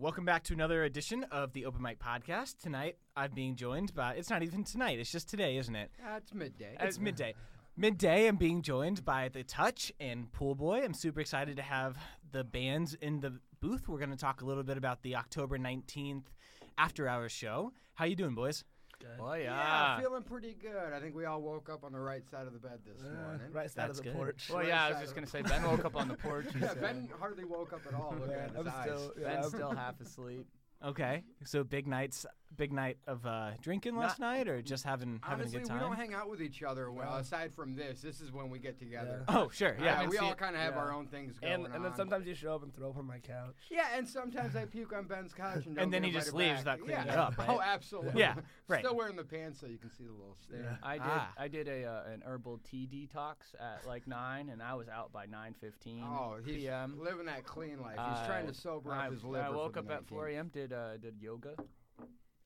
Welcome back to another edition of the Open Mic Podcast. Tonight, I'm being joined by, it's not even tonight, it's just today, isn't it? It's midday. It's midday. Midday, I'm being joined by The Touch and Pool Boy. I'm super excited to have the bands in the booth. We're going to talk a little bit about the October 19th After Hours show. How you doing, boys? Good. Oh, Yeah, feeling pretty good. I think we all woke up on the right side of the bed this morning. Right side That's of the good. porch. Well, yeah, I was just going to say, Ben woke up on the porch. Yeah, Ben hardly woke up at all. Looking at his eyes. Ben's still half asleep. Okay, so big night of drinking last night, or just having Honestly, a good time? we don't hang out with each other. Well, aside from this is when we get together. Oh, sure, yeah. We all kind of have our own things going on. And then sometimes you show up and throw up on my couch. Yeah, and sometimes I puke on Ben's couch and don't And then get he just invited leaves back. without cleaning Yeah. it up, right? Oh, absolutely. Yeah, right. Still wearing the pants so you can see the little stain. Yeah. I did an herbal tea detox at like 9, and I was out by 9:15 Oh, he's p.m. living that clean life. He's trying to sober up his liver. I woke for up the at 4 a.m. Did yoga.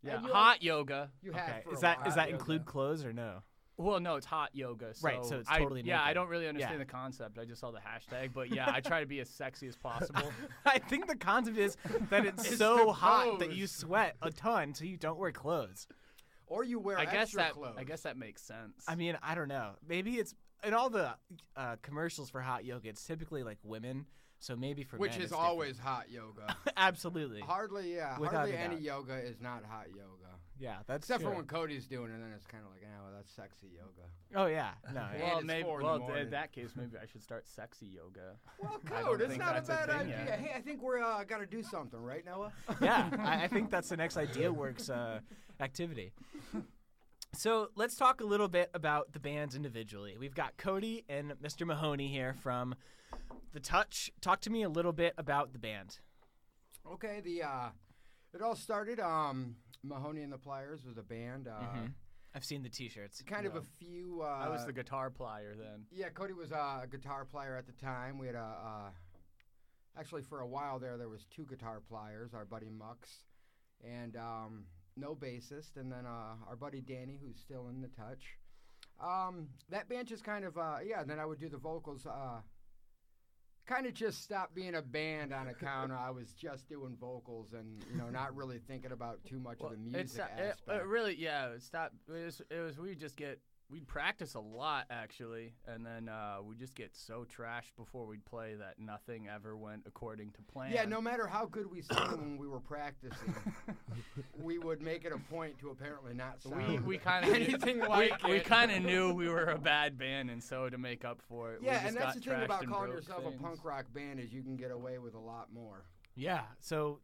Yeah, And you hot yoga. You had Okay, for does a that while. does that include clothes or no? Well, no, it's hot yoga. So Right, so it's I- totally Yeah, I naked. don't really understand Yeah. the concept. I just saw the hashtag, but yeah, I try to be as sexy as possible. I think the concept is that it's It's so the hot that pose. you sweat a ton, so you don't wear clothes. Or you wear I guess extra that clothes. I guess that makes sense. I mean, I don't know. Maybe it's in all the commercials for hot yoga. It's typically like women, so maybe for Which men is it's always hot yoga. different. Absolutely. Hardly Without a any doubt. yoga is not hot yoga. Yeah, that's Except true. for when Cody's doing it, and then it's kind of like, well, that's sexy yoga. Oh yeah, no. And well, it's maybe. 4 in the Well, morning. in that case, maybe I should start sexy yoga. Well, I don't Code, it's think not a that's a bad thing idea. yet. Hey, I think we're got to do something, right, Noah? Yeah, I think that's the next Idea Works activity. So let's talk a little bit about the bands individually. We've got Cody and Mr. Mahoney here from The Touch. Talk to me a little bit about the band. Okay, it all started. Mahoney and the Pliers was a band. I've seen the T-shirts. Kind of a few. I was the guitar player then. Yeah, Cody was a guitar player at the time. We had actually for a while there was 2 guitar players, our buddy Mux, and no bassist, and then our buddy Danny, who's still in The Touch. That band just kind of and then I would do the vocals. Kind of just stopped being a band on account I was just doing vocals and not really thinking about too much of the music aspect. It really, yeah. We'd practice a lot actually, and then we'd just get so trashed before we'd play that nothing ever went according to plan. Yeah, no matter how good we sang when we were practicing, we would make it a point to apparently not sound we kind of anything like we it. kind of knew we were a bad band, and so to make up for it, we Yeah, just and that's the got thing trashed about and calling broke yourself things. a punk rock band is you can get away with a lot more. Yeah, so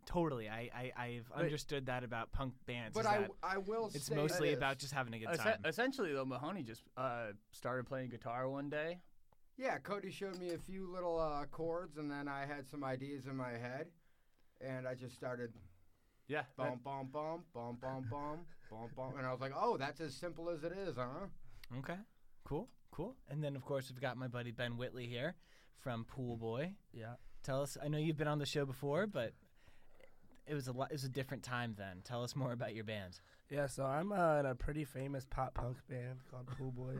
totally. I've understood that about punk bands. But is that I will it's say mostly this. about just having a good time. Essentially, though, Mahoney just started playing guitar one day. Yeah, Cody showed me a few little chords, and then I had some ideas in my head, and I just started Yeah. bum bum bum bum bum bum bum bum, and I was like, oh, that's as simple as it is, huh? Okay, cool. And then, of course, we've got my buddy Ben Whitley here from Pool Boy. Yeah. Tell us, I know you've been on the show before, but it was a different time then. Tell us more about your band. Yeah, so I'm in a pretty famous pop punk band called Pool Boy.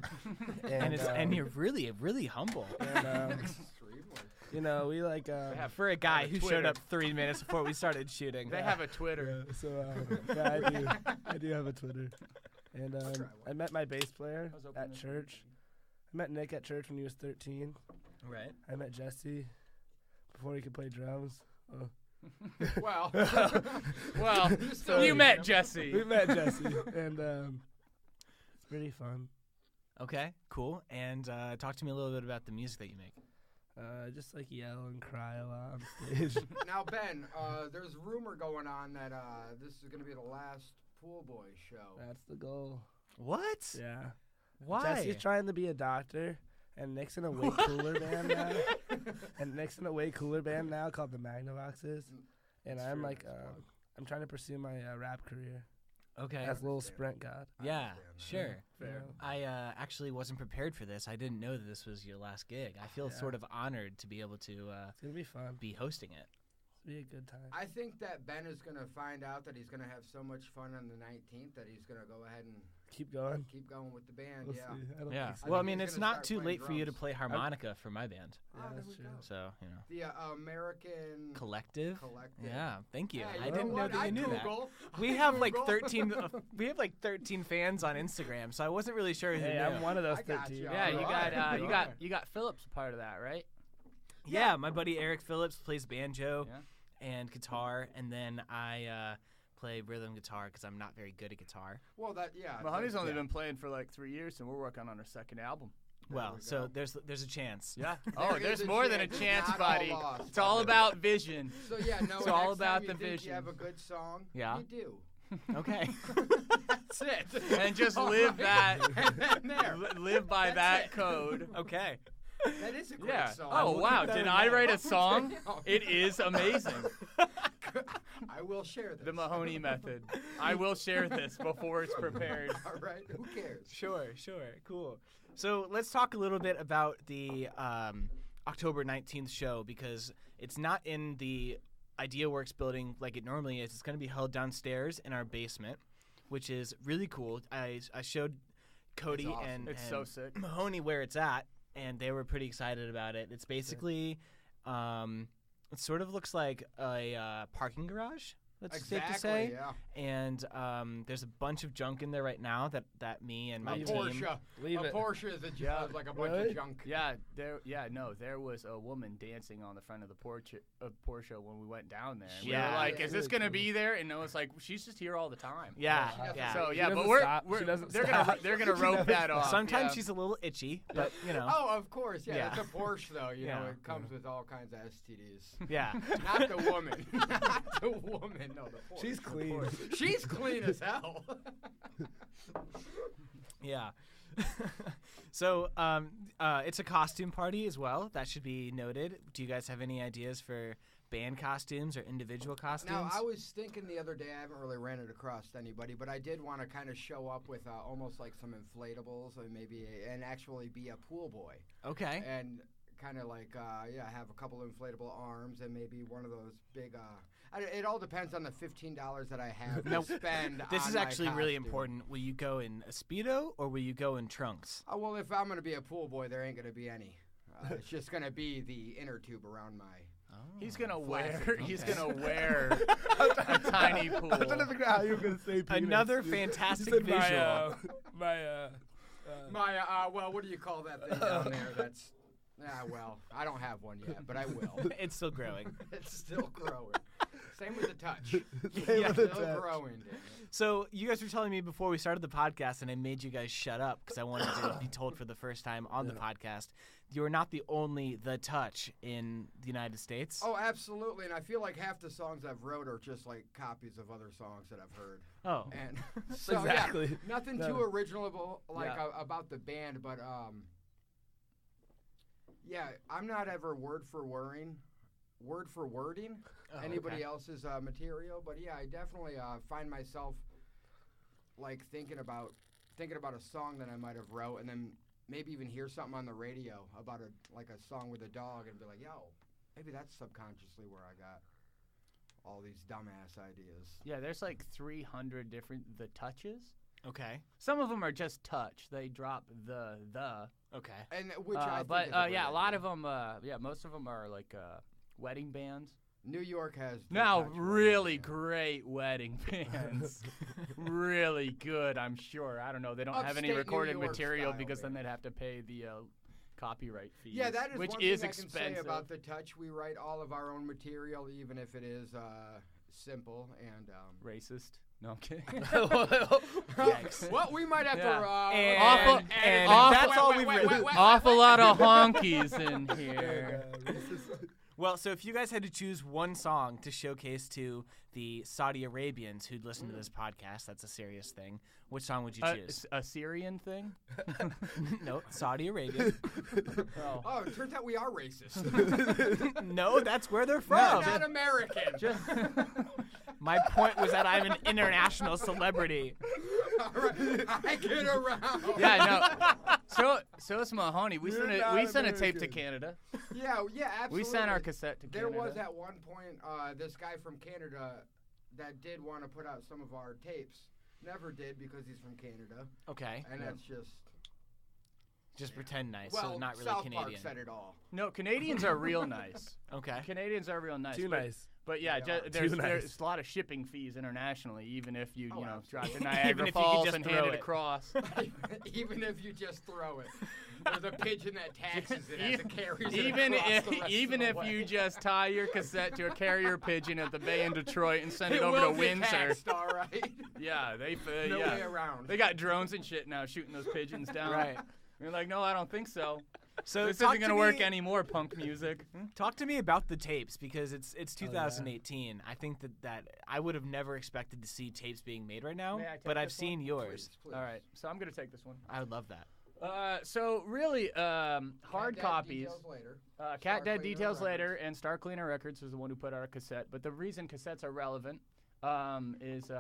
And you're really humble. And, Extremely. we like... For a guy have a who showed Twitter. up 3 minutes before we started shooting. They have a Twitter. Yeah, so I do have a Twitter. And I met my bass player I was opening at it. church. I met Nick at church when he was 13. Right. I met Jesse before he could play drums. Oh. Well, Well, you met Jesse. We met Jesse, and it's pretty fun. Okay, cool. And talk to me a little bit about the music that you make. Just like yell and cry a lot on stage. now Ben, there's rumor going on that this is going to be the last Pool Boy show. That's the goal. What? Yeah. Why? Jesse's trying to be a doctor, and Nick's in a way cooler band now. And Nick's in a way cooler band now called the Magnavoxes. And That's I'm true, like, that's fun. I'm trying to pursue my rap career Okay. as Little Sprint God. Yeah, understand that. sure. Fair. I actually wasn't prepared for this. I didn't know that this was your last gig. I feel Yeah. sort of honored to be able to It's gonna be fun. be hosting it. It'll be a good time. I think that Ben is going to find out that he's going to have so much fun on the 19th that he's going to go ahead and Keep going. keep going with the band. We'll yeah. see. I don't Yeah. think so. Well, I think mean, he's it's gonna not start too playing late for you to drums. play harmonica for my band. Yeah, there that's we true. go. So, you know. The American Collective? Collective. Yeah, thank you. Yeah, I you didn't know what? that I you knew that. Google. We I have like Google. 13 we have like 13 fans on Instagram, so I wasn't really sure who Hey, knew. I'm one of those I got 13. you. Yeah, you Alright. got You are. you got Phillips a part of that, right? Yeah, my buddy Eric Phillips plays banjo Yeah. and guitar, and then I play rhythm guitar because I'm not very good at guitar. Well, Mahoney's only yeah. been playing for like 3 years, and we're working on our second album. Well, we so go. there's a chance. Yeah. There Oh, is there's a more than a chance. chance, Not all buddy. lost. It's all about vision. So yeah, no. It's next all time about you the think vision. You have a good song. Yeah. You do. Okay. That's it. And just All live right. that. And there. Live by That's that it. code. Okay. That is a great Yeah. song. Oh, will wow. keep that Did in I mind. write a song? It is amazing. I will share this. The Mahoney method. I will share this before it's prepared. All right. Who cares? Sure. Cool. So let's talk a little bit about the October 19th show, because it's not in the Idea Works building like it normally is. It's going to be held downstairs in our basement, which is really cool. I showed Cody It's awesome. and It's so sick. Mahoney where it's at, and they were pretty excited about it. It's basically, it sort of looks like a parking garage. That's safe to say. Yeah. And there's a bunch of junk in there right now that me and my A Leave team. Porsche. Leave a it. Porsche is like a bunch Really? of junk. Yeah, there was a woman dancing on the front of the Porsche when we went down there. And we Yeah. were like, Yeah, is this really gonna cool. be there? And it was like, she's just here all the time. Yeah, She doesn't yeah. stop. So She yeah, but doesn't stop. we're She doesn't they're stop. gonna She rope never that off. Sometimes yeah. she's a little itchy, but you know. Oh, of course. Yeah. Yeah. It's a Porsche, though. You know, Yeah. it comes with all kinds of STDs. Yeah. Not the woman. Not the woman. No, the Porsche. She's clean. She's clean as hell. Yeah. So it's a costume party as well. That should be noted. Do you guys have any ideas for band costumes or individual costumes? Now, I was thinking the other day, I haven't really ran it across anybody, but I did want to kind of show up with almost like some inflatables and and actually be a pool boy. Okay. And kind of like, have a couple of inflatable arms and maybe one of those big, it all depends on the $15 that I have Now, to spend This on is my actually really costume. important. Will you go in a Speedo or will you go in trunks? Well, if I'm going to be a pool boy, there ain't going to be any. It's just going to be the inner tube around my... He's gonna Flaccid. wear. He's Okay. gonna wear a tiny pool. I was trying to figure out how you were going to say penis. Another dude. fantastic You said visual. well, what do you call that thing down there? That's... well, I don't have one yet, but I will. It's still growing. It's still growing. Same with the touch. Same Yeah. with the Still touch. growing, damn it. So you guys were telling me before we started the podcast, and I made you guys shut up because I wanted to be told for the first time on the podcast. You are not the only The Touch in the United States. Oh, absolutely. And I feel like half the songs I've wrote are just like copies of other songs that I've heard. Oh. And so Exactly. yeah, nothing No. too original like Yeah. about the band, but yeah, I'm not ever word for wording Oh, anybody okay. else's material, but yeah, I definitely find myself like thinking about a song that I might have wrote, and then maybe even hear something on the radio about a song with a dog, and be like, yo, maybe that's subconsciously where I got all these dumbass ideas. Yeah, there's like 300 different The Touches. Okay. Some of them are just touch. They drop the. Okay. And which I think But is a yeah, a great lot idea. of them. Most of them are like wedding bands. New York has the Now, touch really wedding band. great wedding bands. Really good, I'm sure. I don't know. They don't have any Upstate New recorded York material style because then band. they'd have to pay the copyright fees. Yeah, that is which one is thing I can expensive. say about the touch. We write all of our own material, even if it is simple and. Racist. No, I'm kidding. Yikes. Well, we might have Yeah. to. And- Awful- and awful- that's all we've written. Awful lot of honkies in here. Well, so if you guys had to choose one song to showcase to the Saudi Arabians who'd listen to this podcast, that's a serious thing, which song would you choose? A Syrian thing? No, Saudi Arabia. Oh. Oh, it turns out we are racist. No, that's where they're We're from. not American. My point was that I'm an international celebrity. right. I get around. Yeah, no. So is Mahoney. We You're sent not a tape to American. Canada. Yeah, absolutely. We sent our cassette to There Canada. was at one point this guy from Canada that did want to put out some of our tapes. Never did because he's from Canada. Okay. And that's Just pretend nice, well, so not really South Canadian. Park said it all. No, Canadians are real nice. Okay. Canadians are real nice. Too but- nice. But yeah, They are. there's Too nice. there's a lot of shipping fees internationally, even if you Oh, know absolutely. drive to Even Niagara if you could Falls just and throw hand it it. across. Even if you just throw it. There's a pigeon that taxes it as it carries it even across if the rest even of if the you way. just tie your cassette to a carrier pigeon at the bay in Detroit and send it, It over will to get Windsor. taxed, all right. Yeah, they No yeah. way around. They got drones and shit now shooting those pigeons down. Right. You're like, no, I don't think so. So This talk isn't to gonna work me- anymore, punk music. Talk to me about the tapes because it's yeah. 2018. I think that I would have never expected to see tapes being made right now, May I take but I've this one? seen yours. Please. All right, so I'm gonna take this one. I would love that. So really, hard Cat Dad copies. Details later. Cat Star Dead Cleaner Details Records. later, and Star Cleaner Records is the one who put out a cassette. But the reason cassettes are relevant is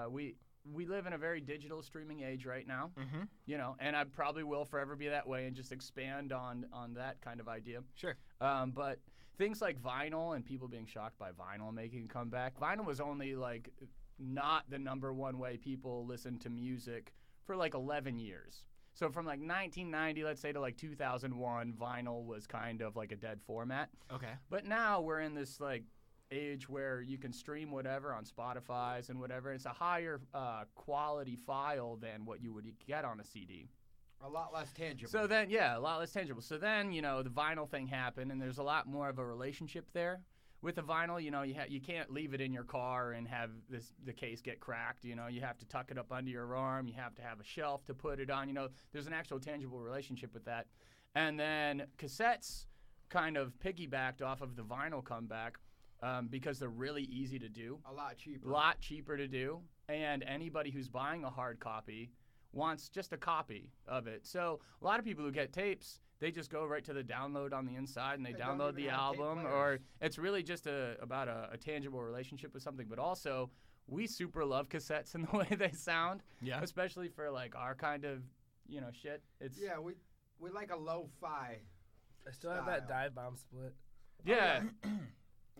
we live in a very digital streaming age right now. Mm-hmm. You know, and I probably will forever be that way and just expand on that kind of idea. Sure. But things like vinyl and people being shocked by vinyl making a comeback. Vinyl was only like not the number one way people listen to music for like 11 years. So from like 1990, let's say, to like 2001, vinyl was kind of like a dead format. Okay. But now we're in this like age where you can stream whatever on Spotify's and whatever. It's a higher quality file than what you would get on a CD. A lot less tangible. So then, yeah, a lot less tangible. So then, you know, the vinyl thing happened, and there's a lot more of a relationship there. With the vinyl, you know, you can't leave it in your car and have the case get cracked. You know, you have to tuck it up under your arm. You have to have a shelf to put it on. You know, there's an actual tangible relationship with that. And then cassettes kind of piggybacked off of the vinyl comeback because they're really easy to do. a lot cheaper. A lot cheaper to do, and anybody who's buying a hard copy wants just a copy of it. So a lot of people who get tapes, they just go right to the download on the inside and they They don't download even the have tape album, players. or it's really just about a tangible relationship with something. But also, we super love cassettes and the way they sound, Yeah. especially for like our kind of, you know, shit. It's Yeah, we like a lo-fi. I still have that Style. dive bomb split. yeah.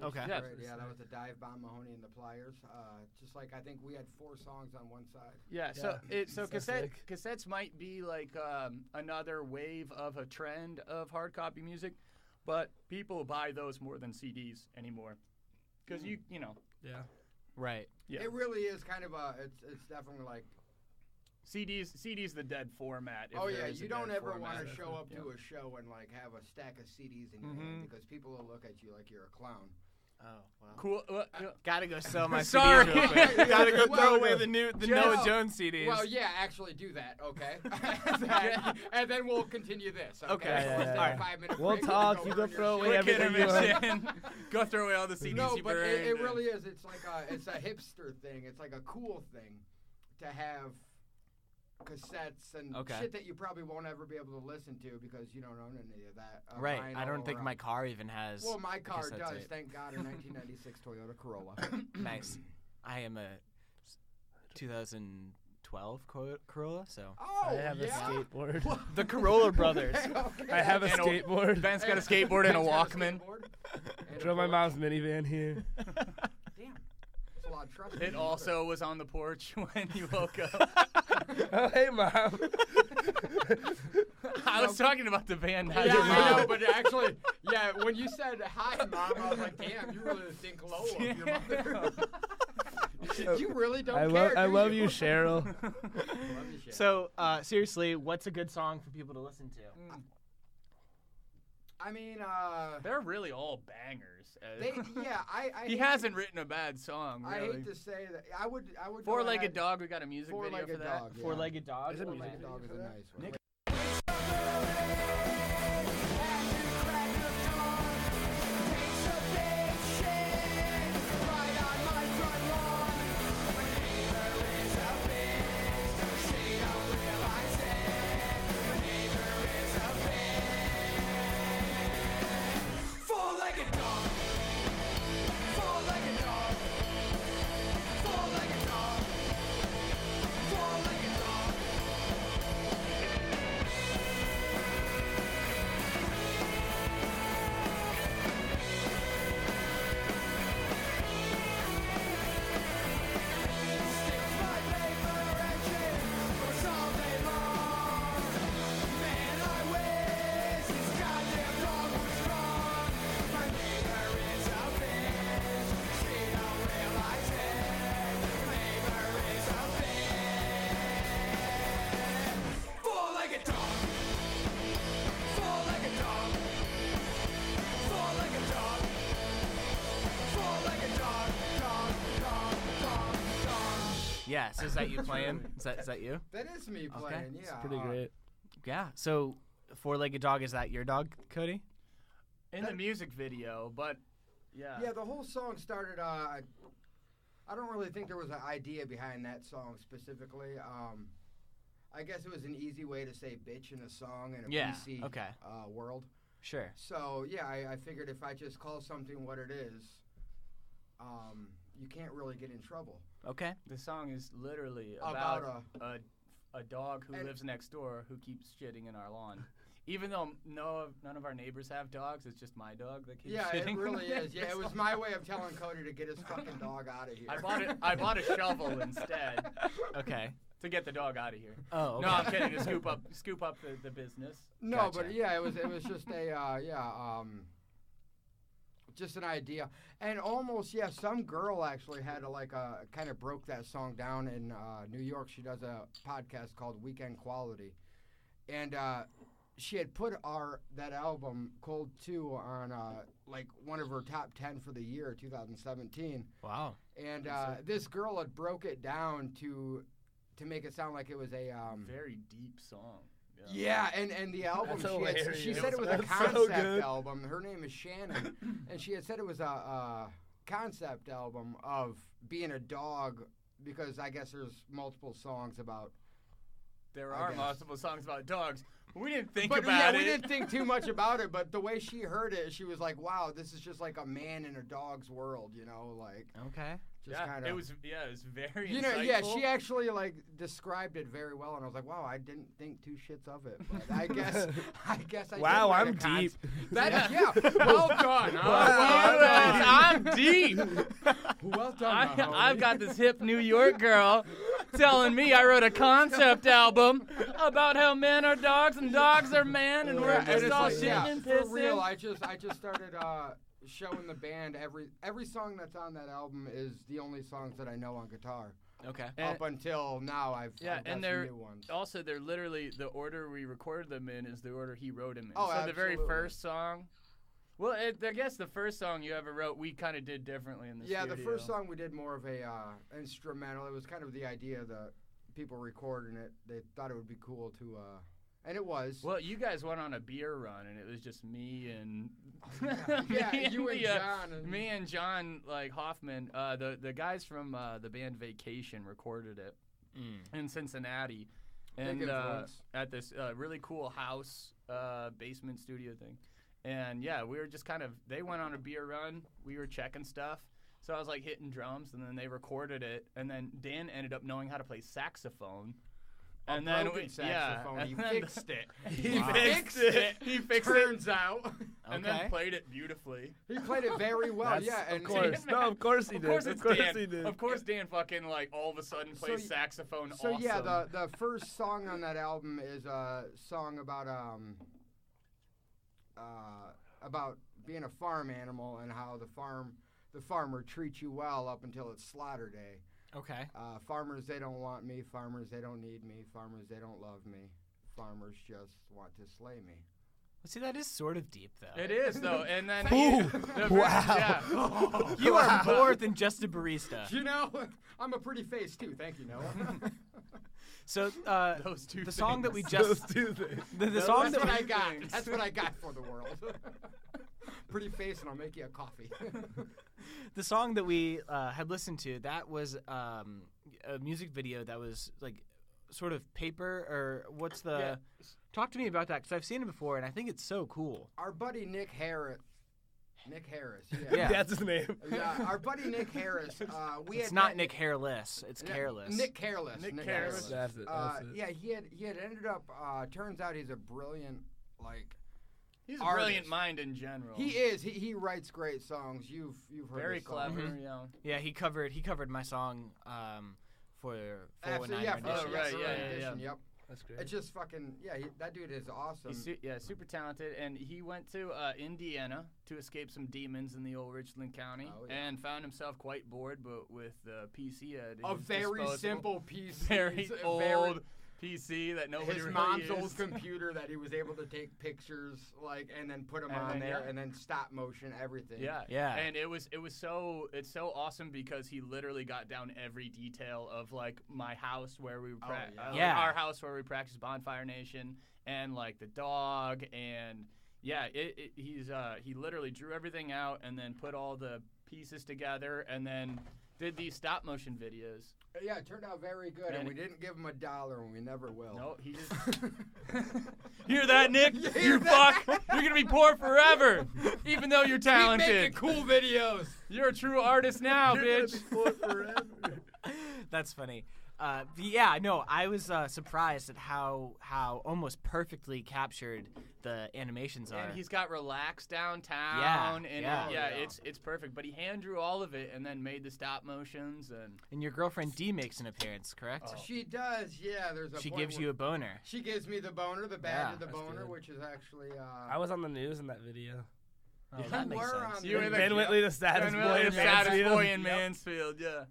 Okay. Which is Yeah. great. Yeah, that was the Dive Bomb, Mahoney and the Pliers. Just like I think we had 4 songs on one side. Yeah, so Yeah, so sick. cassettes might be like another wave of a trend of hard copy music, but people buy those more than CDs anymore, because you know, Yeah. Right. yeah, It really is kind of it's definitely like, CDs the dead format. if oh there yeah, is a you don't dead ever format. want to show up Yeah. to a show and like have a stack of CDs in your hand because people will look at you like you're a clown. Oh, wow. Cool. Gotta go sell my Sorry. CDs real quick. Gotta go Well, throw away the Noah Well, Jones CDs. Well, yeah, actually do that, okay? and then we'll continue this. Okay. Okay. So Yeah, let's yeah, take yeah. a 5-minute We'll break. talk, Go you over go your throw shit. away Quick everything you want. intermission. Go throw away all the CDs No, you but burned. it really is. It's like it's a hipster thing. It's like a cool thing to have cassettes and Okay. shit that you probably won't ever be able to listen to because you don't own any of that. right. I vinyl don't think or, my car even has. Well, my car cassette does. tape. Thank God, a 1996 Toyota Corolla. Nice. I am a 2012 Corolla, so Oh, I have yeah? a skateboard. the Corolla brothers. Okay. I have a And a- skateboard. Ben's got a skateboard and a Ben's got Walkman. skateboard and a Drove my Porsche. mom's minivan here. Damn. That's a lot of trust. It also was on the porch when you woke up. Oh, hey, mom. I was talking about the van, not Yeah, your I know, mom. but actually, yeah, when you said hi, Mom, I was like, damn, you really think low of your mother. You really don't care. I do love you, Cheryl. Love you, shit. So, seriously, what's a good song for people to listen to? I mean, They're really all bangers. I He hate hasn't written a bad song, I really. hate to say that. I would. go Four-Legged ahead- Dog, we got a music video for Four-Legged that. Dog. Yeah. Four-legged dog. Is it Okay. music Four-Legged Dog is a for that? nice one. Nick- Four-legged dog. Yeah. So is that you playing? Is that you? That is me playing. Yeah. It's pretty great. Yeah. So, four-legged dog, is that your dog, Cody? In the music video, but yeah. Yeah, the whole song started. I don't really think there was an idea behind that song specifically. I guess it was an easy way to say bitch in a song in a PC world. Sure. So yeah, I figured if I just call something what it is, you can't really get in trouble. Okay. The song is literally about a dog who lives next door who keeps shitting in our lawn. Even though none of our neighbors have dogs, it's just my dog that keeps shitting. Yeah, it really is. Yeah, it was my way of telling Cody to get his fucking dog out of here. I bought a shovel instead. Okay. To get the dog out of here. Oh, okay. No, I'm kidding. To scoop up the business. No, Gotcha. but yeah, it was just just an idea. And almost, some girl actually had kind of broke that song down in New York. She does a podcast called Weekend Quality. And she had put that album, Cold 2, on one of her top 10 for the year, 2017. Wow. And this girl had broke it down to make it sound like it was a very deep song. Yeah, and the album, she said it was a That's concept so album. Her name is Shannon, and she had said it was a concept album of being a dog, because I guess there's multiple songs about. There are multiple songs about dogs. We didn't think about it. We didn't think too much about it, but the way she heard it, she was like, wow, this is just like a man in a dog's world, Okay. Just kind of. It was very insightful. Yeah, she actually described it very well, and I was like, wow, I didn't think two shits of it, but I guess I Wow, did I'm deep. Well done. I'm deep. Well done, Mahoney. I've got this hip New York girl telling me I wrote a concept album about how men are dogs and dogs are men, and we're just all shitting and pissing. For real, I just started showing the band every song that's on that album is the only songs that I know on guitar. Okay. Up until now, I've got some new ones. Also, they're literally the order we recorded them in is the order he wrote them in. Oh, so absolutely. The very first song. Well, I guess the first song you ever wrote, we kind of did differently in the studio. Yeah, the first song we did more of a instrumental. It was kind of the idea that people recording it, they thought it would be cool to. And it was. Well, you guys went on a beer run, and it was just me and you and John. And me and John Hoffman. The guys from the band Vacation recorded it in Cincinnati, and at this really cool house basement studio thing. And yeah, we were just they went on a beer run. We were checking stuff. So I was hitting drums, and then they recorded it, and then Dan ended up knowing how to play saxophone. And then saxophone. He fixed it. He fixed it. He fixed it. Turns out. And then played it beautifully. He played it very well. Of course. No, of course he did. Of course he did. Of course Dan fucking all of a sudden plays saxophone awesome. So yeah, the first song on that album is a song about being a farm animal and how the farmer treats you well up until it's slaughter day. Okay. Farmers, they don't want me. Farmers, they don't need me. Farmers, they don't love me. Farmers just want to slay me. Well, see, that is sort of deep, though. It is, though. And then wow. You are more than just a barista. I'm a pretty face, too. Thank you, Noah. So those two the song that we Those just two things. the song That's that what I got. That's what I got for the world. Pretty face, and I'll make you a coffee. The song that we had listened to, that was a music video that was sort of paper, or what's the... Yeah. Talk to me about that, because I've seen it before, and I think it's so cool. Our buddy Nick Harris, Yeah. That's his name. Yeah, our buddy Nick Harris. It's not Nick Hairless. It's Careless. Nick Careless. Nick Careless. That's it. Yeah, he had ended up. Turns out he's a brilliant He's a artist. brilliant mind in general. He is. He writes great songs. You've heard very his songs. clever. Mhm. Yeah. Yeah, he covered my song for 419 Yeah, rendition. Oh, right, yeah. rendition, Yep. That's great. It's just fucking that dude is awesome. He's super talented, and he went to Indiana to escape some demons in the old Richland County, and found himself quite bored, but with the PC at a his very disposal. simple PC. Very old PC that nobody his really mom's used. old computer that he was able to take pictures and then put them And on then, there yeah. and then stop motion everything. Yeah. And it's so awesome because he literally got down every detail of like my house where we our house where we practice Bonfire Nation and like the dog and he literally drew everything out and then put all the pieces together and then did these stop motion videos. Yeah, it turned out very good, and we didn't give him $1, and we never will. No, he just... Hear that, Nick? You fuck! You're gonna be poor forever, even though you're talented. Keep making cool videos. You're a true artist now, You're bitch. gonna be poor forever. That's funny. I was surprised at how almost perfectly captured the animations are. And he's got relaxed downtown, it's perfect. But he hand drew all of it and then made the stop motions And your girlfriend Dee makes an appearance, correct? Oh. She does, yeah. She gives you a boner. She gives me the boner, the badge of the boner, good. which is actually. I was on the news in that video. Oh, that makes sense. You were Ben Whitley, the saddest boy in Mansfield. Mansfield, yeah.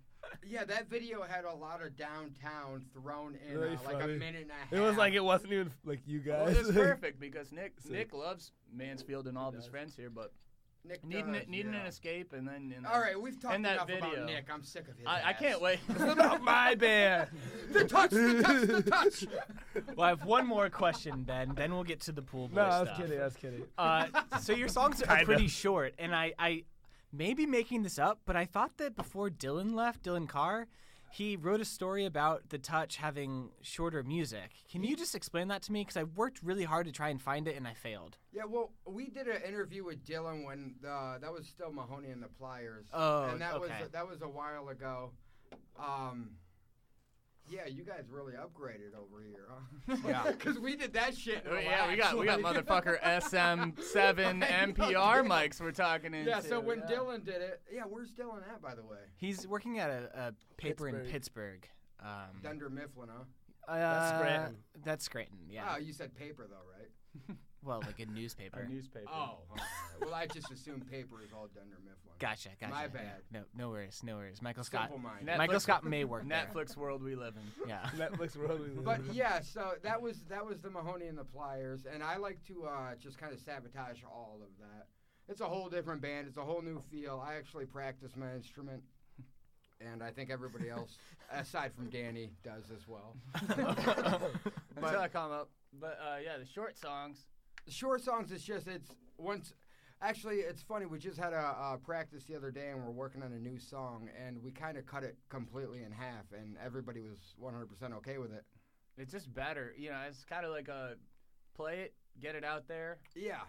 Yeah, that video had a lot of downtown thrown in, Really like a funny. minute and a half. It was like it wasn't even like you guys. Well, it's perfect because Nick loves Mansfield and all of his friends here, but Nick needing does, an escape and then All right, we've talked in that enough video. about Nick. I'm sick of his I ass. can't wait. It's about my band. The touch, the touch, the touch. Well, I have one more question, Ben. Then we'll get to the pool boy No, I stuff. was kidding. So your songs are Kinda. pretty short, and I may be making this up, but I thought that before Dylan left, Dylan Carr, he wrote a story about The Touch having shorter music. Can you just explain that to me? Because I worked really hard to try and find it, and I failed. Yeah, well, we did an interview with Dylan when that was still Mahoney and the Pliers. Oh, and that okay. was a while ago. Yeah, you guys really upgraded over here, huh? Yeah. Because we did that shit. We got motherfucker SM7 NPR mics we're talking into. Yeah, so when Dylan did it, where's Dylan at, by the way? He's working at a paper in Pittsburgh. Dunder Mifflin, huh? That's Scranton. That's Scranton, yeah. Oh, you said paper, though, right? Well, like a newspaper. Oh. Well, I just assumed paper is all Dunder Mifflin. Gotcha. My bad. No worries. Michael Scott. Simple mind. Michael Scott may work there. Netflix world we live in. Yeah. Netflix world. But yeah, so that was the Mahoney and the Pliers, and I like to just kind of sabotage all of that. It's a whole different band. It's a whole new feel. I actually practice my instrument, and I think everybody else, aside from Danny, does as well. Until I come up. But the short songs. The short songs is just Actually, it's funny. We just had a practice the other day, and we're working on a new song, and we kind of cut it completely in half, and everybody was 100% okay with it. It's just better, it's kind of like play it, get it out there. Yeah.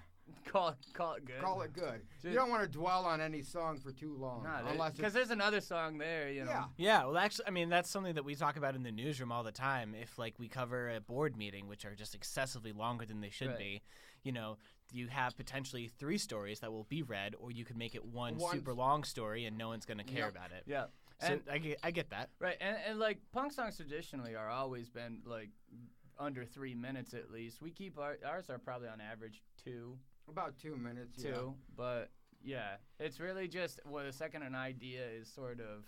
Call it good. Call it good. You don't want to dwell on any song for too long. Because there's another song there, Yeah. Yeah, well, actually, I mean, that's something that we talk about in the newsroom all the time. If, like, we cover a board meeting, which are just excessively longer than they should be, you have potentially 3 stories that will be read, or you could make it one super long story and no one's going to care about it. Yeah. So I get that. Right, and like, punk songs traditionally are always been, like, under 3 minutes at least. We keep ours are probably on average 2. About 2 minutes, But yeah, it's really just the second an idea is sort of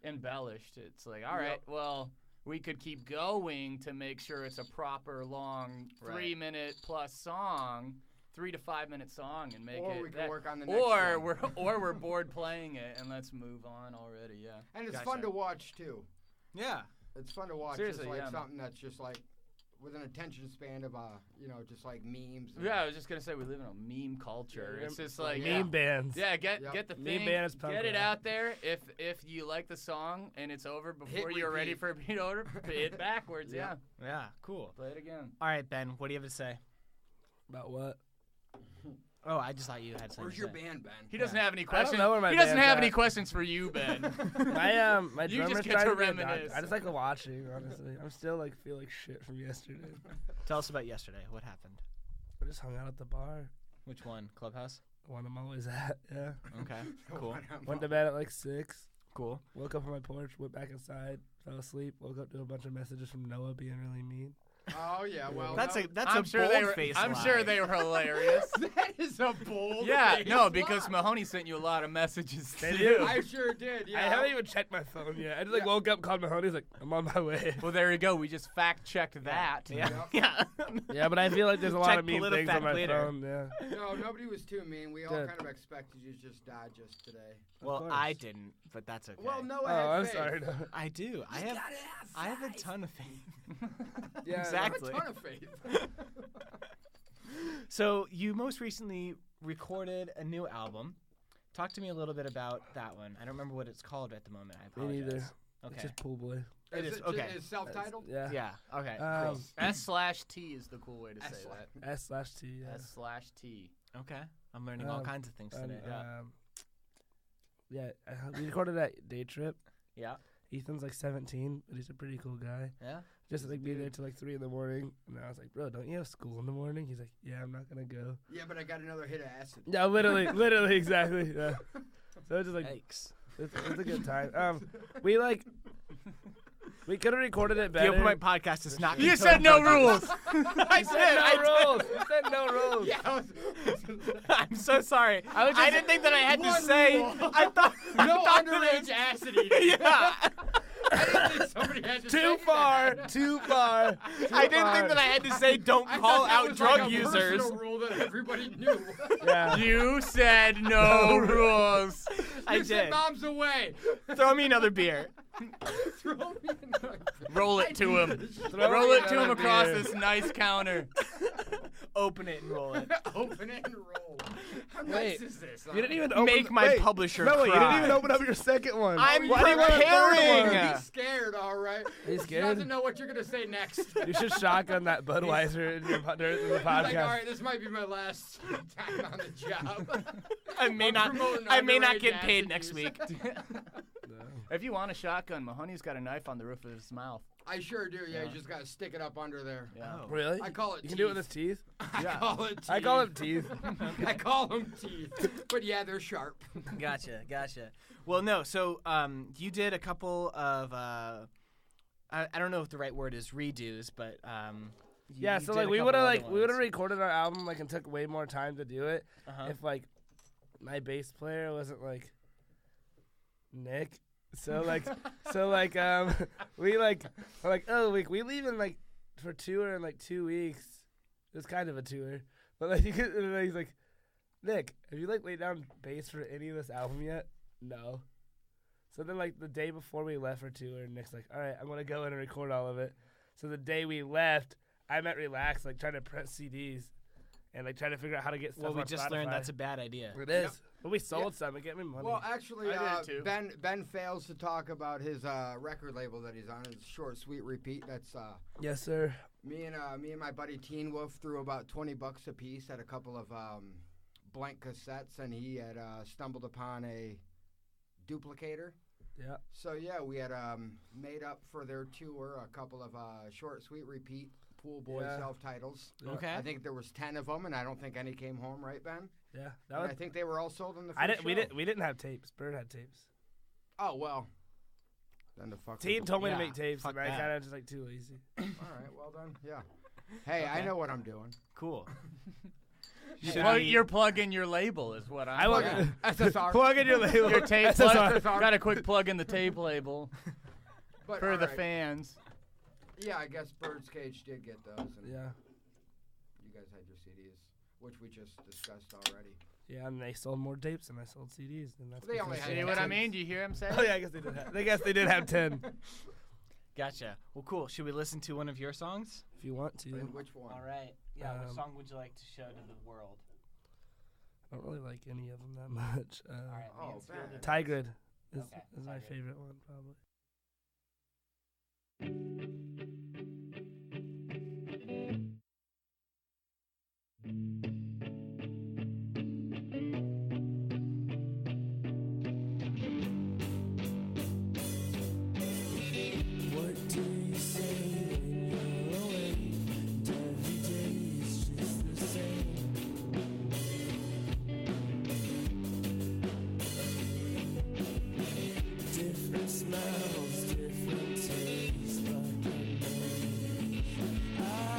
embellished. It's like, all right, well, we could keep going to make sure it's a proper long 3 minute plus song, 3 to 5 minute song, and make or it. We can work on the next one. we're bored playing it, and let's move on already. Yeah, and it's fun to watch too. Yeah, it's fun to watch. Seriously, it's like something that's just like with an attention span of just like memes. Yeah, I was just gonna say we live in a meme culture. It's just like meme bands. Yeah, get the meme thing, band is punk get it rock. out there. If you like the song and it's over before you're ready for a beat order, hit it backwards. Yeah, cool. Play it again. All right, Ben, what do you have to say? About what? Oh, I just thought you had something. Where's to your say. band, Ben? He doesn't have any I questions. don't know where my he doesn't band's have any at. questions for you, Ben. My You drummer's just get trying to be a doctor. reminisce. I just like watching, honestly. I'm still feel like shit from yesterday. Tell us about yesterday. What happened? I just hung out at the bar. Which one? Clubhouse? One I'm always at, yeah. Okay, cool. Went to bed at 6. Cool. Woke up on my porch, went back inside, fell asleep, woke up to a bunch of messages from Noah being really mean. Oh yeah, well That's no, a bold face I'm lie. sure they were hilarious. that is a bold. Yeah, face no, because lie. Mahoney sent you a lot of messages They too. do. I sure did. Yeah. I haven't even checked my phone yet. I just Yeah. woke up, called Mahoney. He's like, I'm on my way. Well, there you go. We just fact checked that. Yeah. Yeah. Yeah. Yeah, but I feel like there's a lot Check of mean things PolitiFact on my later. phone. Yeah. No, nobody was too mean. We all Good. kind of expected you to just die just today. Well, course. I didn't, but that's okay. Well, no, Oh, I had I'm faith. sorry. No. I do. I have a ton of faith. Yeah, Exactly. I have a ton of faith. So you most recently recorded a new album. Talk to me a little bit about that one. I don't remember what it's called at the moment. I Me apologize. neither. Okay. It's just Pool Boy. It is, okay. It's self-titled. Yeah. Yeah. Okay. Um, S/T is the cool way to say that. S/T. Yeah. S/T. cool. Okay. I'm learning all kinds of things today. Yeah. We recorded at Day Trip. Yeah. Ethan's like 17, but he's a pretty cool guy. Yeah. Just like be there till like 3 in the morning. And I was like, bro, don't you have school in the morning? He's like, yeah, I'm not gonna go. Yeah, but I got another hit of acid. Yeah, literally, exactly. Yeah. So it's just like Yikes. it's a good time. We could have recorded it The better. Open Mic Podcast is not. You said no rules. I did. no rules. You said no rules. Yeah. I'm so sorry. I didn't think that I had to One say. rule. I thought. I No thought that underage it acid eating. was- Yeah. I didn't think somebody had to Too say far. that. Too far. I didn't think that I had to say don't I call thought that out was drug like a users. personal rule that everybody knew. Yeah. You said no rules. I You said did. mom's away. Throw me another beer. Throw me another. Roll it to him. Throw Roll me it to him another across beer. this nice counter. Open it and roll it. Open it and roll. How Wait. nice is this? You didn't even open. Make my wait, publisher No, cry. you didn't even open up your second one. I'm Why do you want a third preparing. one? He's scared, all right. Are you He scared? doesn't know what you're gonna say next. You should shotgun that Budweiser in the He's podcast. like, all right, this might be my last time on the job. I may I'm not. promoting I may not underage get paid acid next use. week. If you want a shotgun, Mahoney's got a knife on the roof of his mouth. I sure do. Yeah, Yeah. you just gotta stick it up under there. Yeah. Oh. Really? I call it. You can do it with his teeth. I call it. Teeth. I call him teeth. I call them teeth. But yeah, they're sharp. Gotcha. Well, no. So, you did a couple of. I don't know if the right word is redos, but Yeah, you so did like a we couple would have other like we would have ones. recorded our album like and took way more time to do it Uh-huh. if like my bass player wasn't like Nick. So like we like we're like, oh, we leave in like for tour in like 2 weeks. It's kind of a tour, but like and then he's like, Nick, have you like laid down bass for any of this album yet? No. So then like the day before we left for tour, Nick's like, all right, I'm gonna go in and record all of it. So the day we left, I'm at Relax, like trying to press CDs and like trying to figure out how to get stuff Well, we on just learned Spotify. that's a bad idea. It is. Yep. But we sold some and get me money. Well, actually, I did too. Ben fails to talk about his record label that he's on. His Short Sweet Repeat. That's yes, sir. me and my buddy Teen Wolf threw about $20 a piece at a couple of blank cassettes, and he had stumbled upon a duplicator. Yeah. So yeah, we had made up for their tour a couple of Short Sweet Repeat Pool Boy Yeah. self-titles. Okay. I think there was 10 of them, and I don't think any came home, right, Ben? Yeah. And I think they were all sold in the first I didn't. show. We didn't have tapes. Bird had tapes. Oh well. Then the fuck. Teen told me to Yeah, make tapes, fuck and I that. kind of just like too lazy. All right. Well done. Yeah. Hey, I Okay. know what I'm doing. Cool. You're plugging your label, is what I'm. I will Yeah. SSR. plug in your label. Your tape SSR. plug. Got a quick plug in the tape label But, for all the right. fans. Yeah, I guess Bird's Cage did get those, and Yeah. you guys had your CDs, which we just discussed already. Yeah, and they sold more tapes than I sold CDs. And that's They only because- had See what I 10. mean? Do you hear him say? Oh yeah, I guess they did. They did have 10. Gotcha. Well, cool. Should we listen to one of your songs? If you want to. And which one? All right. Yeah. What Um, song would you like to show to the world? I don't really like any of them that much. All right. Oh, Mansfield man. is- Tigrid is, Okay, is my Tigrid. favorite one, probably. What do you say when you're away? And every day is just the same. Different smells, different tastes, but I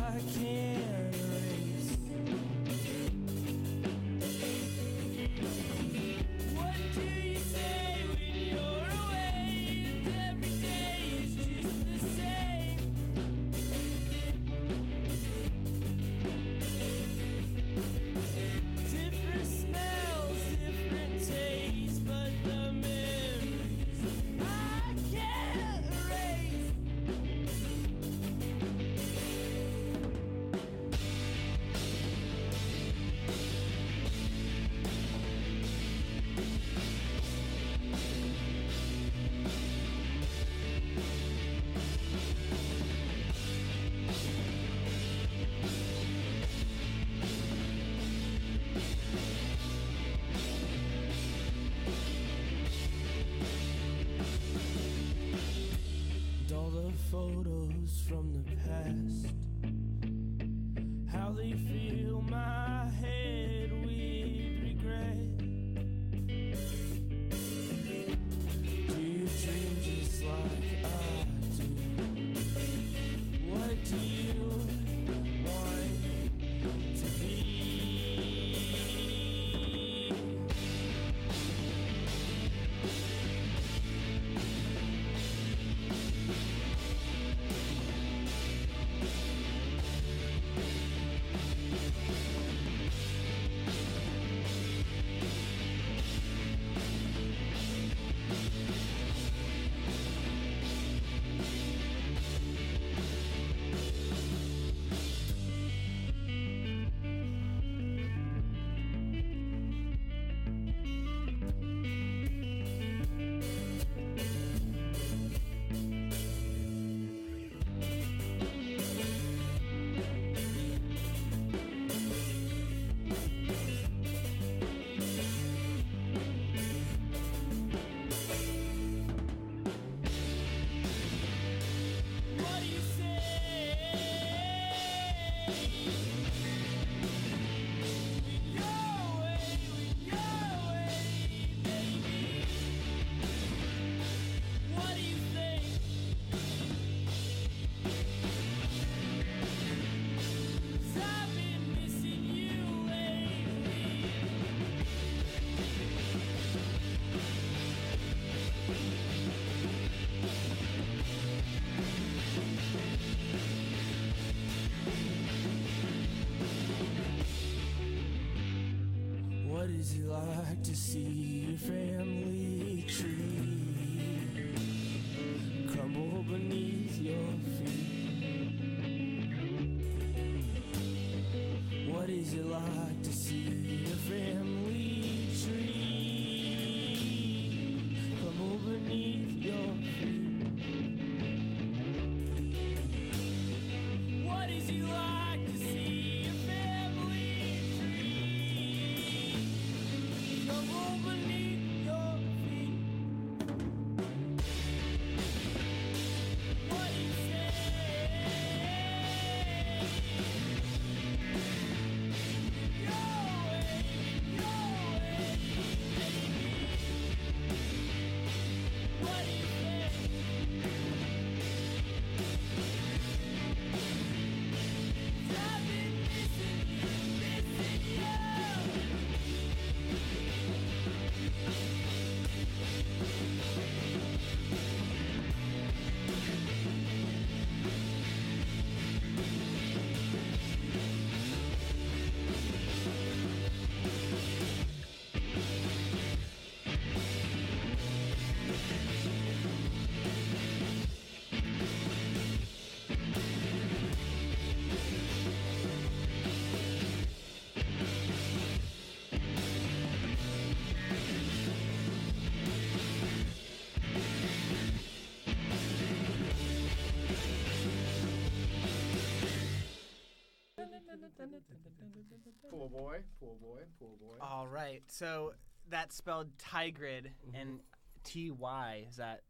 boy. All right. So that's spelled Tigrid and Ty. Is that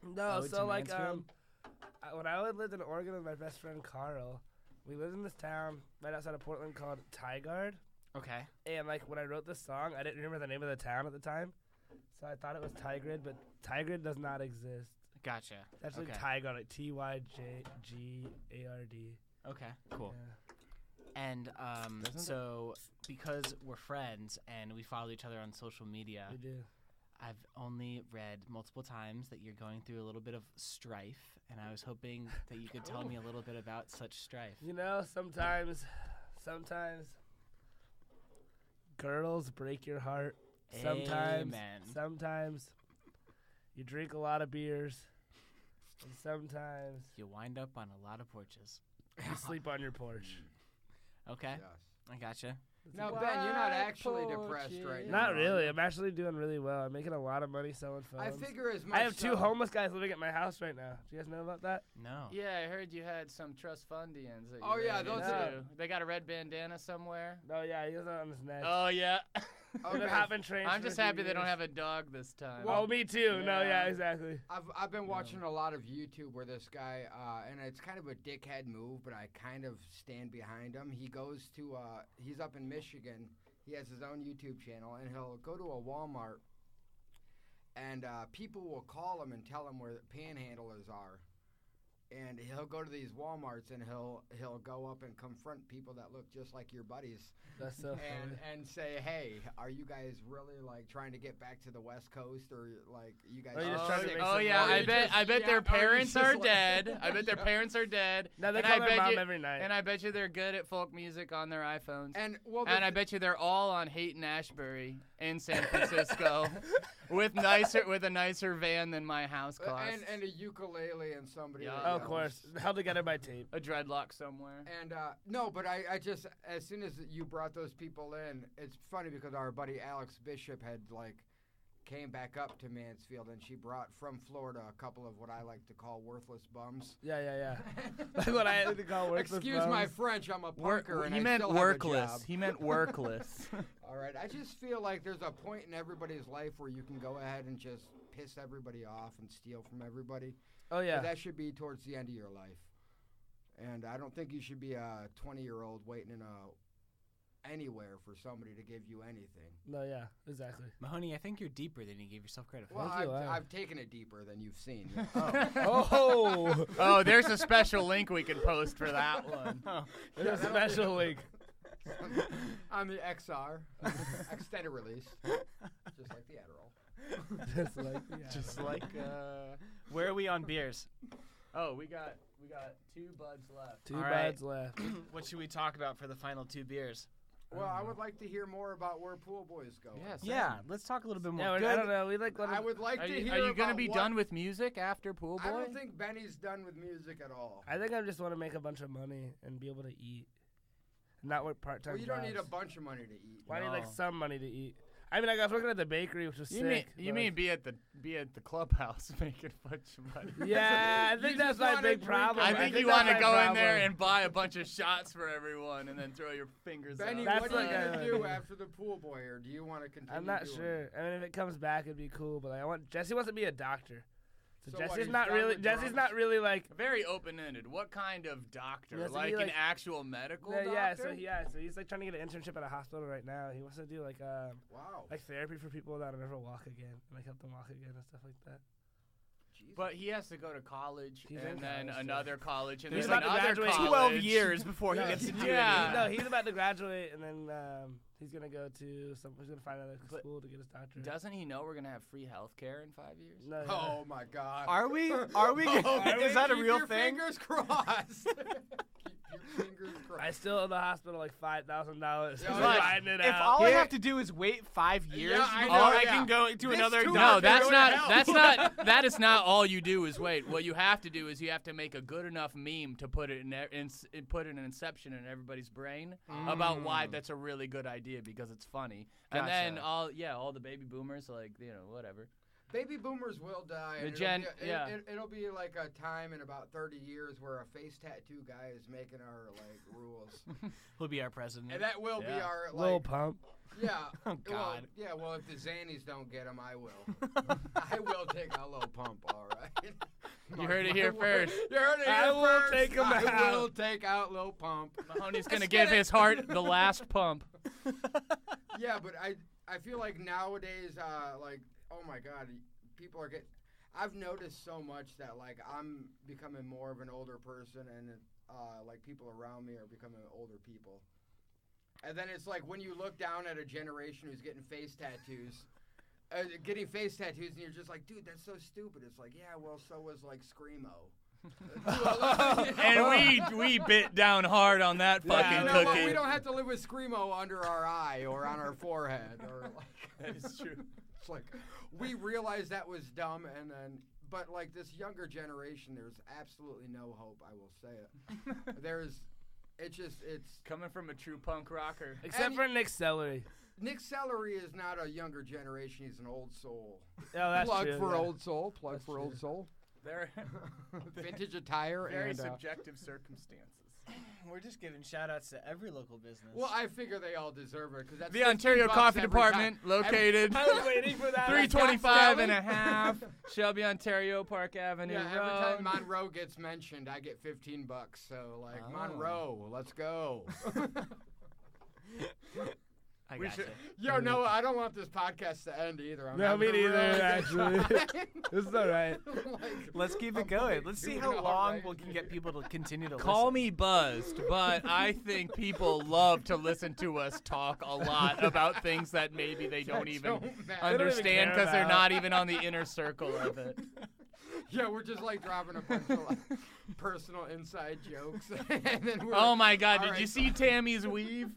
No, ode so to like Mansfield? when I lived in Oregon with my best friend Carl, we lived in this town right outside of Portland called Tigard. Okay. And like when I wrote this song, I didn't remember the name of the town at the time, so I thought it was Tigrid, but Tigrid does not exist. Gotcha. It's actually Okay. Tigard, like Tyjgard. Okay. Cool. Yeah. And so because we're friends and we follow each other on social media, We do. I've only read multiple times that you're going through a little bit of strife, and I was hoping that you could tell me a little bit about such strife. You know, sometimes girls break your heart. Amen. Sometimes you drink a lot of beers, and sometimes You wind up on a lot of porches. you sleep on your porch. Okay. Yes. I gotcha. Now, Ben, you're not actually depressed right now. Not are really. you? I'm actually doing really well. I'm making a lot of money selling phones. I figure as much. I have two so. homeless guys living at my house right now. Do you guys know about that? No. Yeah, I heard you had some trust fundians. That you Oh, yeah, ran those into. are- They got a red bandana somewhere. No, yeah, he has that on his neck. Oh yeah. We've been hopping trains I'm for just a few happy they don't years. have a dog this time. Oh, me too. No, Yeah. yeah, exactly. I've been watching a lot of YouTube where this guy, and it's kind of a dickhead move, but I kind of stand behind him. He goes to, he's up in Michigan. He has his own YouTube channel, and he'll go to a Walmart, and people will call him and tell him where the panhandlers are. And he'll go to these Walmarts, and he'll go up and confront people that look just like your buddies. That's so funny. and say, hey, are you guys really like trying to get back to the West Coast, or like you guys? Or you are just trying to sick? make Oh some yeah, money. I bet Yeah, their or you parents just are like- dead. I bet their parents are dead. No, they and call I their bet mom you, every night. And I bet you they're good at folk music on their iPhones. And well, And I bet you they're all on Haight and Ashbury in San Francisco with a nicer van than my house costs. and a ukulele and somebody. Yeah. that Oh, of yells. course. Held together by tape. a dreadlock somewhere. And no, but I just as soon as you brought those people in, it's funny because our buddy Alex Bishop had like came back up to Mansfield, and she brought from Florida a couple of what I like to call worthless bums. Yeah. Like what I like to call worthless Excuse my bums. French, I'm a punker, and he I meant still have a workless. job. He meant workless. All right, I just feel like there's a point in everybody's life where you can go ahead and just piss everybody off and steal from everybody. Oh, yeah. But that should be towards the end of your life. And I don't think you should be a 20-year-old waiting in anywhere for somebody to give you anything. No, yeah, exactly. Mahoney, I think you're deeper than you gave yourself credit for. Well, Thank you, I've taken it deeper than you've seen. Oh, Oh, there's a special link we can post for that one. there's a special link. On the XR, extended release, just like the Adderall. Just like, yeah. Just like Where are we on beers? oh, we got 2 buds left. Two All right. buds left. What should we talk about for the final 2 beers? Well, I would like to hear more about where Pool Boys go. Yes. Yeah, let's talk a little bit more. Yeah, I Good. don't know. We like let I him, would like Are to you, hear are you about gonna be what- done with music after Pool Boy? I don't think Benny's done with music at all. I think I just want to make a bunch of money and be able to eat. Not work part-time Well, you don't need a jobs. bunch of money to eat. Well, I need like No. some money to eat. I mean, I was working at the bakery, which was You sick. mean but, be at the clubhouse making a bunch of money? Yeah, I You think just that's my wanna big drink problem. I think you that's want to my go in there problem. and buy a bunch of shots for everyone and then throw your fingers Benny, up. That's what are you like gonna a- do after the Pool Boy, or do you want to continue? I'm not doing sure. it? I mean, if it comes back, it'd be cool. But I want Jesse wants to be a doctor. So, So what, Jesse's he's not done really. with Jesse's drugs? not really like. Very open-ended. What kind of doctor? He has to Like be, an like- actual medical doctor? So he's like trying to get an internship at a hospital right now. He wants to do like Wow. therapy for people that'll never walk again, and like help them walk again and stuff like that. Jesus. But he has to go to college He's and in then college, another college and He's then about to another graduate. college. 12 years before he No, gets to do yeah. anything. No, he's about to graduate, and then he's gonna go to some. He's gonna find another But school to get his doctorate. Doesn't he know we're gonna have free health care in 5 years? No, yeah. Oh my God. Are we? Are we? Is that a Keep real your thing? Fingers crossed. Keep your fingers crossed. I still owe the hospital like $5,000. Yeah, But riding it if out. all I Here- have to do is wait 5 years Yeah, I before know, I yeah. can go to This another too doctor. No, much that's go to not. hell. That is not all you do is wait. What you have to do is you have to make a good enough meme to put it put an inception in everybody's brain about why that's a really good idea because it's funny. And then Gotcha. all the baby boomers like whatever. Baby boomers will die. The And it'll be like a time in about 30 years where a face tattoo guy is making our like rules. He'll be our president. And that will be our Lil like. Pump. Yeah. Oh, God. Well, if the Xannies don't get him, I will. I will take a Lil Pump. All right. You heard it here first. You heard it here I will first. take him I out. will take out Lil Pump. Mahoney's gonna give his heart the last pump. Yeah, but I feel like nowadays, like, oh my God, people are getting. I've noticed so much that like I'm becoming more of an older person, and like people around me are becoming older people. And then it's like when you look down at a generation who's getting face tattoos. And you're just like, dude, that's so stupid. It's like, yeah, well, so was like Screamo. And we bit down hard on that fucking Well, cookie. we don't have to live with Screamo under our eye or on our forehead or like. That is true. It's like we realized that was dumb, and then but like this younger generation, there's absolutely no hope. I will say it. It's Coming from a true punk rocker. Except for Nick Celery. Nick Celery is not a younger generation. He's an old soul. Oh, that's Plug true, for yeah. old soul. Plug That's for true. old soul. They're Vintage attire very and. subjective circumstances. We're just giving shout-outs to every local business. Well, I figure they all deserve it because that's The Ontario $15 Coffee every Department, time. located I was waiting for that. 325 and a half Shelby, Ontario, Park Avenue Yeah, every Road. time Monroe gets mentioned, I get $15. So like Oh. Monroe, let's go. I We gotcha. should- Yo, no, I don't want this podcast to end either. I'm No, having me a neither, really good actually. time. This is all right. Like, Let's keep I'm it going. fucking Let's see doing how all long right. we can get people to continue to Call listen. me buzzed, but I think people love to listen to us talk a lot about things that maybe they don't even matter. understand care because they're about. not even on the inner circle of it. Yeah, we're just like dropping a bunch of like, personal inside jokes. And then we're, Oh my God! all Did right, you see Tammy's weave?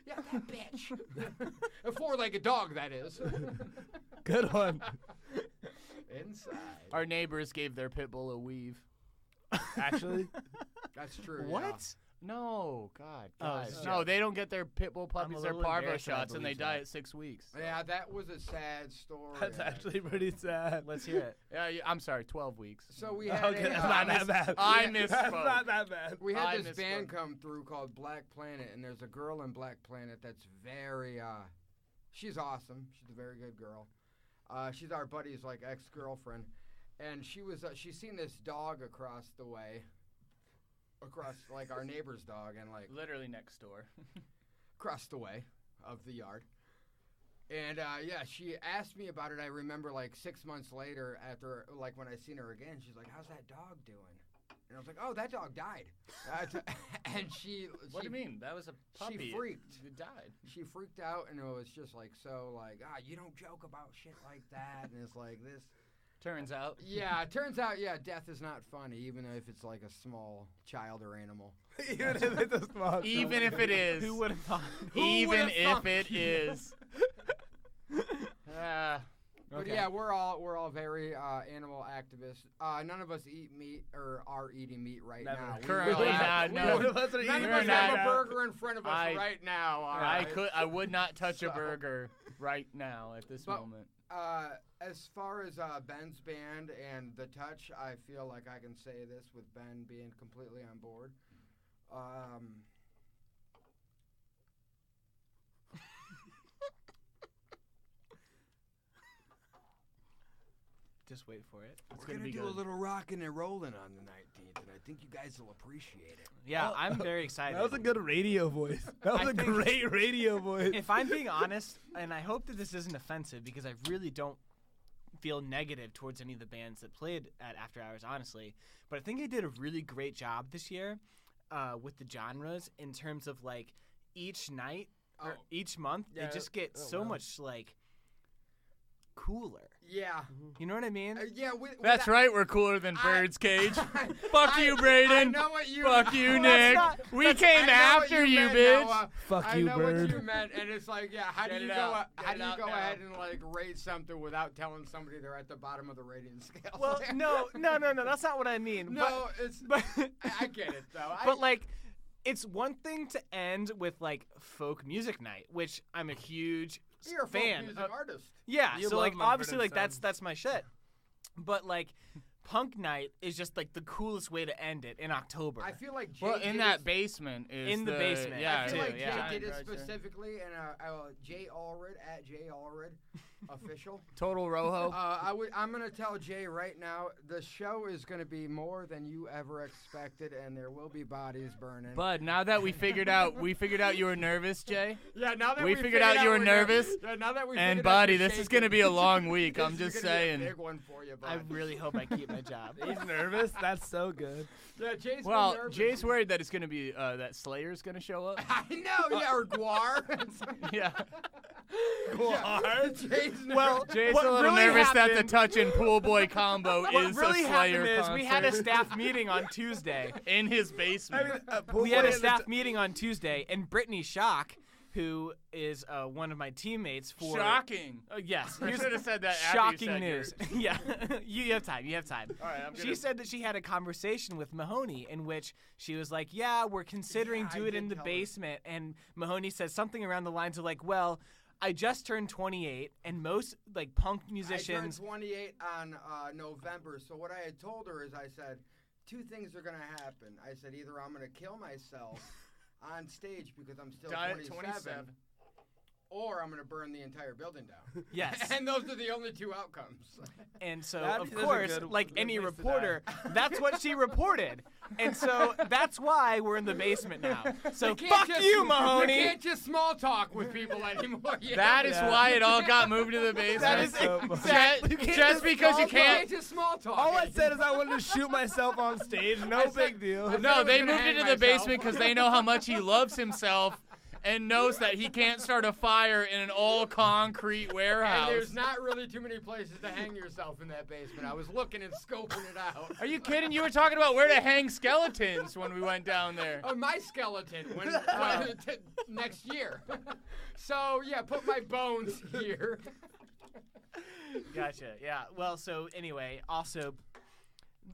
Yeah, that bitch. A four-legged dog, that is. Good one. Inside. Our neighbors gave their pit bull a weave. Actually, That's true. What? No, God, Oh, guys. it's a no, joke. they don't get their pit bull puppies their little parvo embarrassed that I shots, and they believe die that. at 6 weeks. Yeah, that was a sad story. that's actually pretty sad. Let's hear it. Yeah, I'm sorry, 12 weeks. So we had Okay, a, that's not that bad. I That's misspoke. not that bad. we had I this band misspoke. come through called Black Planet, and there's a girl in Black Planet that's very, she's awesome. She's a very good girl. She's our buddy's like ex-girlfriend, and she's seen this dog across the way, across like our neighbor's dog, and like Literally next door. across the way of the yard. And yeah, she asked me about it. I remember like 6 months later, after like when I seen her again, she's like, "How's that dog doing?" And I was like, "Oh, that dog died." And she. What do you mean? That was a puppy. She freaked. It died. She freaked out, and it was just like so, like, you don't joke about shit like that, and it's like this. Turns out. Yeah, it turns out, yeah, death is not funny, even if it's like a small child or animal. Even if it's a small. Even if it is. Who would have thought? Even would've if thought? it is. But yeah, we're all very animal activists. None of us eat meat or are eating meat right Never. now. Currently not, no. None of us are None eating of us right have now. a burger in front of us I- right now. all right? I would not touch a So- burger right now at this But- moment. As far as Ben's band and The Touch, I feel like I can say this with Ben being completely on board. Just wait for it. It's We're gonna gonna be do good. a little rocking and rolling on the 19th, and I think you guys will appreciate it. Yeah, Oh, I'm very excited. That was a good radio voice. That was I a think- great radio voice. If I'm being honest, and I hope that this isn't offensive because I really don't feel negative towards any of the bands that played at After Hours, honestly, but I think I did a really great job this year with the genres in terms of like each night or Oh. each month Yeah. they just get Oh, so wow. much like cooler. Yeah. You know what I mean? Yeah. That's right, we're cooler than I- Bird's Cage. Fuck Fuck you, Braden. I know what you Fuck you, Well, that's Nick. not- We I came know what after you, meant, bitch. Noah. Fuck I you, know Bird. what you meant, and it's like, yeah, how Get do it you out. go? Get How it do you out go now. ahead and like rate something without telling somebody they're at the bottom of the rating scale? Well, no, that's not what I mean. no, it's. but I get it though. but like it's one thing to end with like folk music night, which I'm a huge You're a folk fan. music artist. Yeah, You so love like Mumford obviously and like Sons. that's my shit. But like punk night is just like the coolest way to end it in October. I feel like Jay Well, did in it that basement is In the basement, Yeah, I feel too, like yeah. Jay did it Right there. specifically, and Jay Allred at Jay Allred official. Total Rojo. I'm gonna tell Jay right now, the show is gonna be more than you ever expected, and there will be bodies burning. Bud, now that we figured out you were nervous, Jay. yeah, now that we figured out you were nervous, now that we and figured out buddy, you're this is shaking, gonna be a long week. this I'm is just gonna be saying. a big one for you, bud. I really hope I keep my job. He's nervous. That's so good. Yeah, Jay's been Well, nervous. Jay's worried that it's gonna be that Slayer's gonna show up. I know, yeah, or Guar. Yeah. Jay's Well, Jay's what a little really nervous that the happened- touch and pool boy combo What is really a Slayer happened is we had a concert staff meeting on Tuesday. in his basement. We had a staff meeting on Tuesday, and Brittany Schock, who is one of my teammates for Shocking. Yes, You here's should have said that after shocking you said news. yeah, you have time. You have time. All right, I'm She gonna- said that she had a conversation with Mahoney in which she was like, "Yeah, we're considering Yeah, I doing it did in the tell her. basement." And Mahoney said something around the lines of like, "Well, I just turned 28, and most like punk I musicians." turned 28 on November, so what I had told her is I said, two things are going to happen. I said, either I'm going to kill myself on stage because I'm still Die at 27, or I'm going to burn the entire building down. Yes. And those are the only two outcomes. And so, That'd of be such a course, good- like good any place to reporter, that's what she reported. And so that's why we're in the basement now. So You can't fuck just- you, Mahoney. You can't just small talk with people anymore. You That know? is why it all got moved to the basement. That is so funny. exactly. You can't just just because you small You can't. can't just small talk. All I said is I wanted to shoot myself on stage. No I said- big deal. I said I No, was they gonna moved hang into the myself. basement because they know how much he loves himself and knows that he can't start a fire in an all-concrete And warehouse. there's not really too many places to hang yourself in that basement. I was looking and scoping it out. Are you kidding? You were talking about where to hang skeletons when we went down there. Oh, my skeleton next year. So yeah, put my bones here. Gotcha. Yeah. Well, so anyway, also,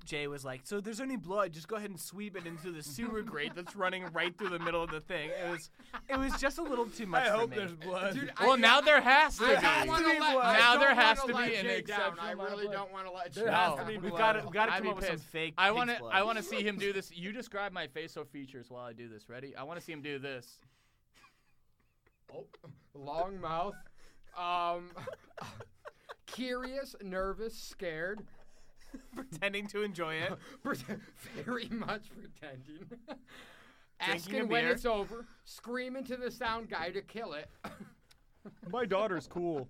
Jay was like, "So if there's any blood, just go ahead and sweep it into the sewer grate that's running right through the middle of the thing." It was just a little too much I for hope me. there's blood. Dude, Well, now there has to I be. don't want to let. Now there has to be let an Jay down. exceptional I amount of really blood. don't want to let There Jay has down. to be We've blood. got to I'd come be up with some pissed. fake. I want want to see him do this. You describe my facial features while I do this. Ready? I want to see him do this. Oh, long mouth. Curious, nervous, scared. pretending to enjoy it. Very much pretending. a Asking when beer. it's over. Screaming to the sound guy to kill it. My daughter's cool.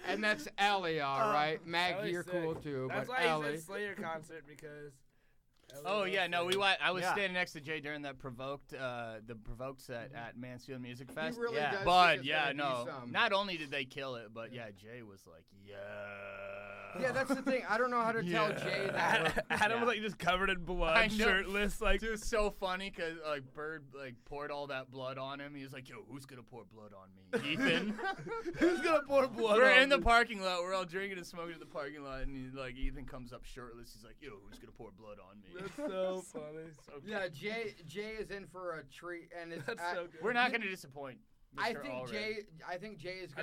And that's Ellie, all right. Maggie, Ellie's you're cool sick. too, That's but why Ellie. he said Slayer concert because. Ellie Oh loves yeah, no, Slayer. I was Yeah. standing next to Jay during that the Provoked set at Mansfield Music Fest. He really Yeah. does think But it's yeah, gonna be no. some- Not only did they kill it, but yeah, Jay was like, yeah. Yeah, that's the thing. I don't know how to tell Jay that. Adam was like just covered in blood, I know. shirtless, like. It was so funny because like Bird like poured all that blood on him. He was like, "Yo, who's gonna pour blood on me?" Ethan. Who's gonna pour blood? We're on in the me? parking lot. We're all drinking and smoking in the parking lot, and like Ethan comes up shirtless. He's like, "Yo, who's gonna pour blood on me?" That's so funny. So good. Yeah, Jay is in for a treat, and it's. That's so good. We're not gonna disappoint. I Mr. think Allred. Jay is. I Gonna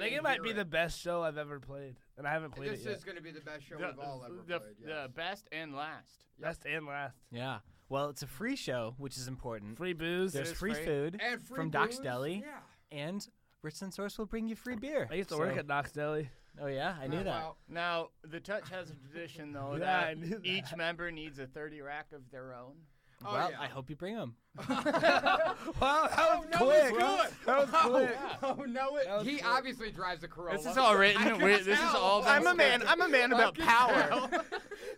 think it might hear be the best show I've ever played, and I haven't played This it yet. is going to be the best show the, we've all ever the, played. the Yes. best and last. Best and last. Yeah. Well, it's a free show, which is important. Free booze. There's is free free. food, And free from Doc's booze? Deli. Yeah. and Richland Source will bring you free beer. I used to work at Knox Deli. Oh yeah, I knew that. Well, Now the Touch has a tradition though Yeah, I that knew that. each member needs a 30 rack of their own. Oh, Well, yeah. I hope you bring them. Wow, that was no, quick. it's good. That was quick. Oh no! That was He quick. obviously drives a Corolla. This is all written. I can This is tell. all. been I'm a man. scripted. I'm a man about I can power. tell.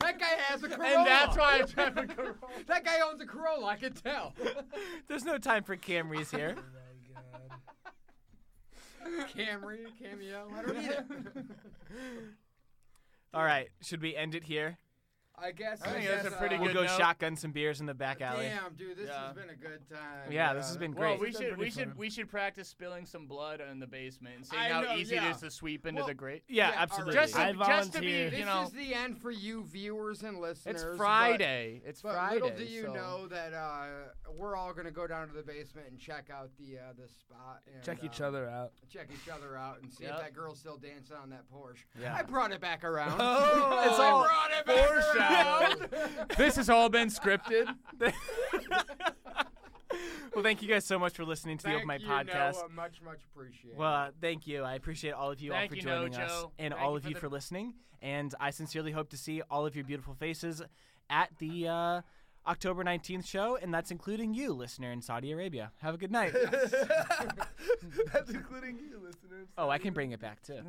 That guy has a Corolla. And that's why I drive a Corolla. That guy owns a Corolla. I can tell. There's no time for Camrys here. Oh my god. Camry, cameo. I don't need it. All right, should we end it here? I guess. I think that's a pretty We'll good go note. shotgun some beers in the back alley. Damn, dude, this Yeah. has been a good time. Yeah, this has been great. Well, we It's been should pretty fun. we should practice spilling some blood in the basement and seeing I how know, easy yeah. it is to sweep into Well, the grate. Yeah, Yeah, absolutely. alright. Just to, I just to be, volunteer. This you know, is the end for you viewers and listeners. it's Friday. It's But Friday. little do you so- know that we're all gonna go down to the basement and check out the spot. And, Check each other out. Check each other out and see Yep. if that girl's still dancing on that Porsche. Yeah. I brought it back around. Oh, It's all I brought it back around. This has all been scripted. Well, thank you guys so much for listening to the Open Mic podcast. Noah, much appreciated. Well, thank you. I appreciate all of you all Thank for you, joining us, Nojo. and Thank all you of for you the- for listening. And I sincerely hope to see all of your beautiful faces at the October 19th show, and that's including you, listener in Saudi Arabia. Have a good night. That's including you, listeners. Oh, I can bring it back too.